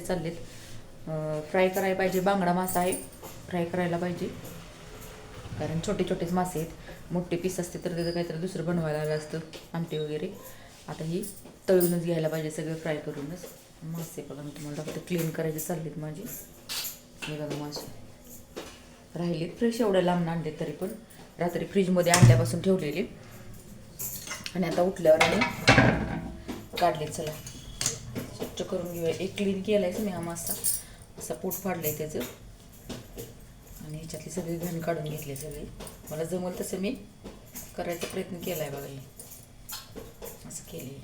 चाललेत. फ्राय करायला पाहिजे. बांगडा मासा आहे, फ्राय करायला पाहिजे, कारण छोटे छोटेच मासे आहेत. मोठे पीस असते तर त्याचं काहीतरी दुसरं बनवायला आलं असतं, आमटे वगैरे. आता ही तळूनच घ्यायला पाहिजे, सगळं फ्राय करूनच. मासे बघा मी तुम्हाला दाखवते, क्लीन करायचे चाललेत माझे. हे बघा मासे राहिलेत फ्रेश, एवढ्या लांब आणले तरी पण रात्री फ्रीजमध्ये आणल्यापासून ठेवलेले, आणि आता उठल्यावर आम्ही काढले. चला स्वच्छ करून घेऊया. एक क्लीन केलायच मी हा मासा, असा पोट फाडलंय त्याचं, आणि ह्याच्यातली सगळी घाण काढून घेतली. सगळी मला जमल तसं मी करायचा प्रयत्न केला आहे. बघा हे असं केले.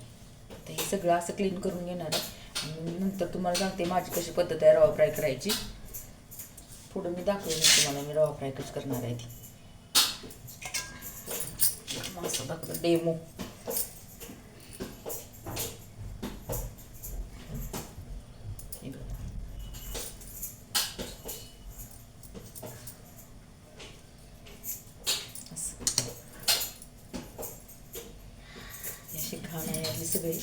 आता हे सगळं असं क्लीन करून घेणार आहे, आणि नंतर तुम्हाला सांगते माझी कशी पद्धत आहे रवा फ्राय करायची. पुढं मी दाखवेन तुम्हाला मी रवा फ्राय कशी करणार आहे ती. मासा दाखवतो डेमो. अशी घाण आहे आपली सगळी.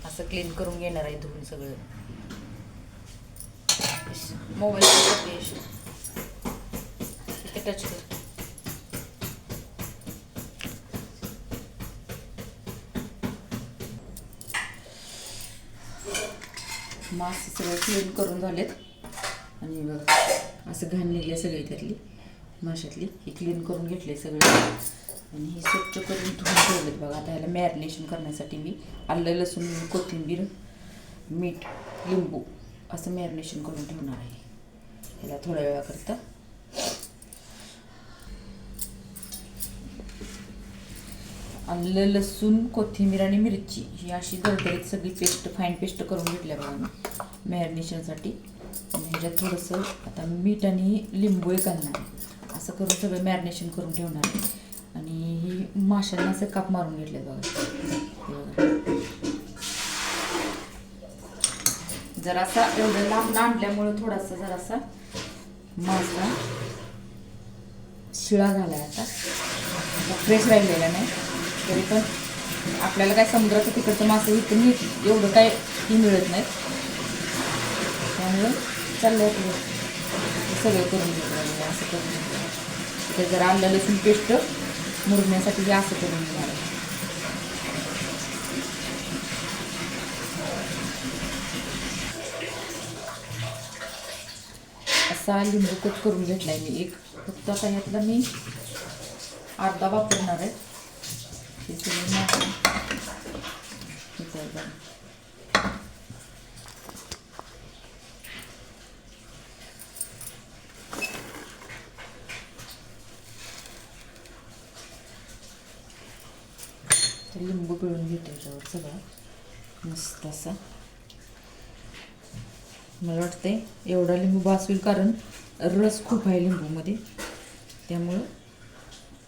असं क्लीन करून घेणार आहे, धुवून सगळं. मोबाईल टच कर. मासे सगळे क्लीन करून झालेत, आणि बघा असं घाण निघले सगळे त्यातली माशातली. हे क्लीन करून घेतले सगळे, आणि हे स्वच्छ करून धुवून ठेवलेत. बघा आता ह्याला मॅरिनेशन करण्यासाठी मी आलं, लसूण, कोथिंबीर, मीठ, लिंबू असं मॅरिनेशन करून ठेवणार आहे ह्याला थोड्या वेळाकरता. आलं, लसूण, कोथिंबीर आणि मिरची ही अशी दरदरीत सगळी पेस्ट, फाईन पेस्ट करून घेतल्या बघा मी मॅरिनेशनसाठी. आणि ह्याच्यात थोडंसं आता मीठ आणि लिंबू एक घालणार आहे. असं करून सगळं मॅरिनेशन करून ठेवणार आहे. आणि ही माशांना असं काप मारून घेतले बघा. जरासा एवढं लांब आणल्यामुळं थोडासा जरासा मासा शिळा झाला आहे. आता फ्रेश राहिलेला नाही, तरी पण आपल्याला काय समुद्राचं तिकडचं मासे इथं एवढं काय ही मिळत नाही, त्यामुळं चाललं आहे सगळं करून घेतलं. असं करून घेतलं ते जरा आलं लसूण पेस्ट मुरण्यासाठी हे असं करून घेणार आहे. असा लिंबू कट करून घेतलाय मी एक. फक्त आता ह्यातला मी अर्धा वापरणार आहे. हे सगळं लिंबू पिळून घेतो याच्यावर सगळं मस्त असा. मला वाटतंय एवढा लिंबू बास होईल, कारण रस खूप आहे लिंबूमध्ये, त्यामुळं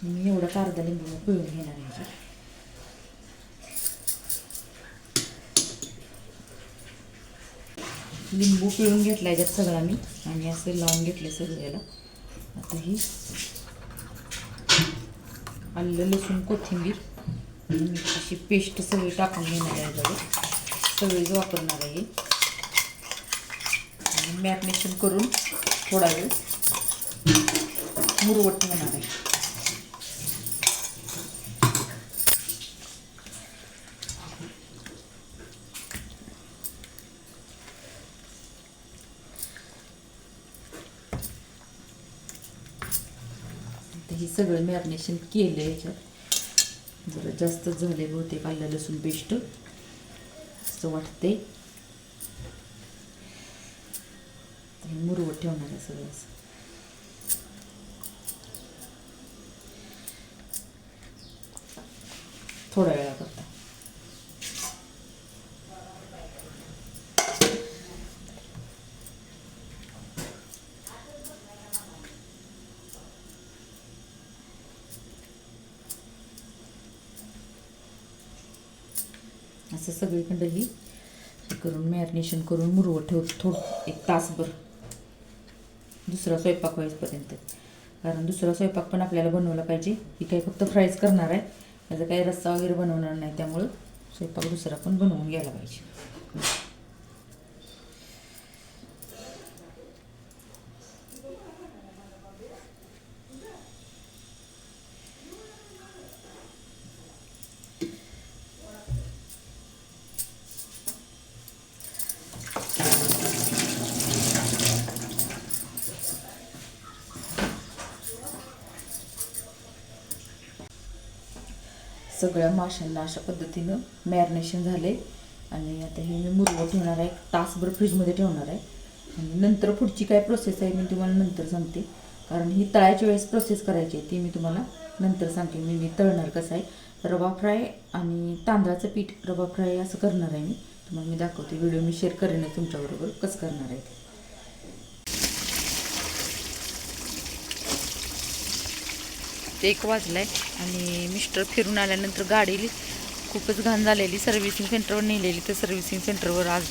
मी एवढा अर्धा लिंबू पिळून घेणार आहे. लिंबू पिळून घेतला याच्यात सगळा मी, आणि असं लावून घेतले सगळ्याला. आता ही आलं, लसूण, कोथिंबीर अशी पेस्ट सगळी टाकून घेणार आहे याच्यावर. सगळीच वापरणार आहे. आणि मॅरिनेशन करून थोडा वेळ मुरवत ठेवणार आहे. हे सगळं मॅरिनेशन केलं आहे. याच्यात जरा जास्त झाले बहुतेक आलं लसूण पेस्ट असं वाटते. मुरवत ठेवणार आहे सगळं असं. थोड्या वेळाकरता. असं सगळीकडे ही हे करून मॅरिनेशन करून मुरवत ठेवतो थोडं 1 तासभर दुसरा स्वयंपाक व्हायपर्यंत. कारण दुसरा स्वयंपाक पण आपल्याला बनवला पाहिजे. ही काही फक्त फ्राईज करणार आहे, याचा काही रस्सा वगैरे बनवणार नाही, त्यामुळं स्वयंपाक दुसरा पण बनवून घ्यायला पाहिजे. सगळ्या माशांना अशा पद्धतीनं मॅरिनेशन झाले आणि आता हे मी मुरवत ठेवणार आहे, 1 तासभर फ्रीजमध्ये ठेवणार आहे. आणि नंतर पुढची काय प्रोसेस आहे मी तुम्हाला नंतर सांगते, कारण ही तळायच्या वेळेस प्रोसेस करायची आहे ती मी तुम्हाला नंतर सांगते. मी तळणार कसं आहे, रवा फ्राय आणि तांदळाचं पीठ रवा फ्राय असं करणार आहे. मी तुम्हाला मी दाखवते, व्हिडिओ मी शेअर करेनच तुमच्याबरोबर कसं करणार आहे ते. 1 वाजला आहे आणि मिस्टर फिरून आल्यानंतर गाडी खूपच घाण झालेली सर्व्हिसिंग सेंटरवर नेलेली, तर सर्व्हिसिंग सेंटरवर आज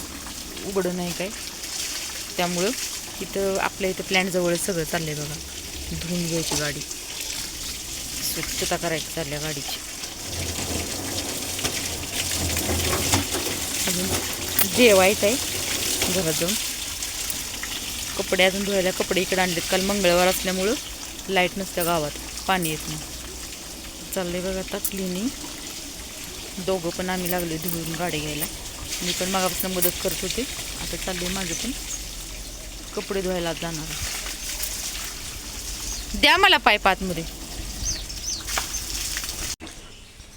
उघडं नाही काय, त्यामुळं इथं आपल्या इथं प्लॅन्टजवळ सगळं चाललं आहे बघा. धुवून घ्यायची गाडी, स्वच्छता करायची चालल्या गाडीची. अजून जेवायचं आहे घरात जाऊन. कपडे अजून धुवायला कपडे इकडे आणलेत, काल मंगळवार असल्यामुळं लाईट नसत्या गावात, पाणी येत नाही. चाललंय बघा आता क्लिनिंग. दोघं पण आम्ही लागलो धुवून गाडी घ्यायला. मी पण मागापासून मदत करत होते, आता चाललंय माझं पण कपडे धुवायला जाणार. द्या मला पाईप आतमध्ये.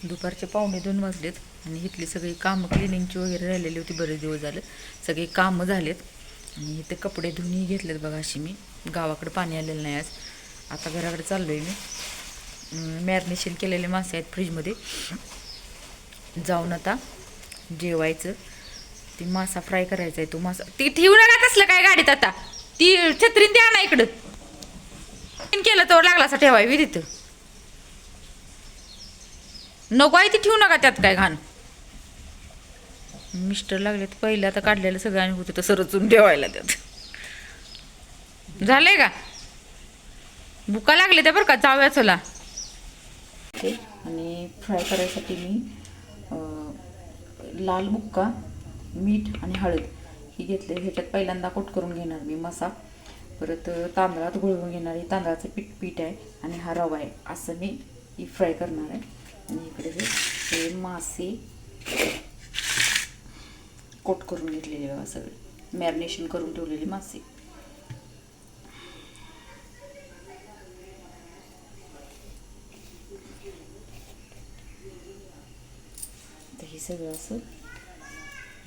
दुपारचे 1:45 वाजलेत आणि इथली सगळी कामं क्लिनिंगची वगैरे राहिलेली होती, बरेच दिवस झाले सगळी कामं झालेत. आणि इथे कपडे धुवूनही घेतलेत बघा. अशी मी गावाकडे पाणी आलेलं नाही आज. आता घराकडे चाललो आहे मी. मॅरिनेशन केलेले मासे आहेत फ्रीजमध्ये. जाऊन आता जेवायचं. ती मासा फ्राय करायचा आहे. तो मासा ती ठेवू नका तसलं काय गाडीत. आता ती छत्रीन द्या ना इकडं. केलं तर लागला असा ठेवावी तिथं. नको आहे ती ठेवू नका त्यात काय घाण. मिस्टर लागले तर पहिलं आता काढलेलं सगळं आणि होतं तसं रचून ठेवायला त्यात. झालंय का? भुका लागले त्या बरं का, जाऊया चला. आणि फ्राय करायसाठी मी लाल बुक्का, मीठ आणि हळद ही घेतले. ह्याच्यात पहिल्यांदा कोट करून घेणार मी मसा. परत तांदळात घोळवून घेणार आहे. तांदळाचं पीठ आहे आणि हा रवा आहे. असं मी ही फ्राय करणार आहे. आणि इकडे हे मासे कोट करून घेतलेले बघा, सगळे मॅरिनेशन करून ठेवलेले मासे. तर हे सगळं असं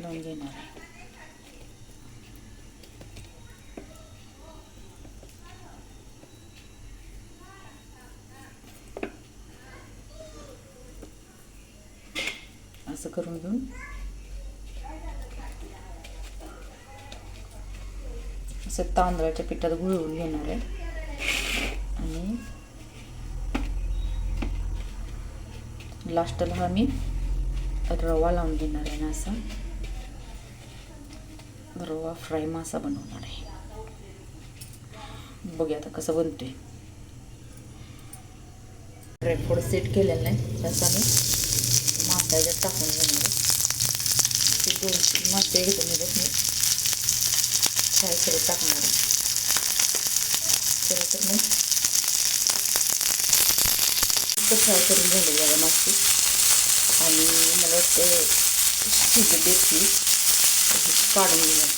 लावून घेणार आहे. असं करून घेऊन असं तांदळाच्या पिठात घुळवून घेणार आहे. आणि लास्टला हा मी रवा लावून घेणार आहे. ना असा रवा फ्राय मासा बनवणार आहे. बघूया आता कसं बनतोय. ड्रायफ्रूट सेट केलेलं नाही, त्याचा मी मासा टाकून घेणार आहे. 2-3 मासे घेतो मी फ्राय करत टाकणार आहे. तर मग फ्राय करून झाले बघा मासे. आणि मला वाटतं शिजले ती काढून घेणार.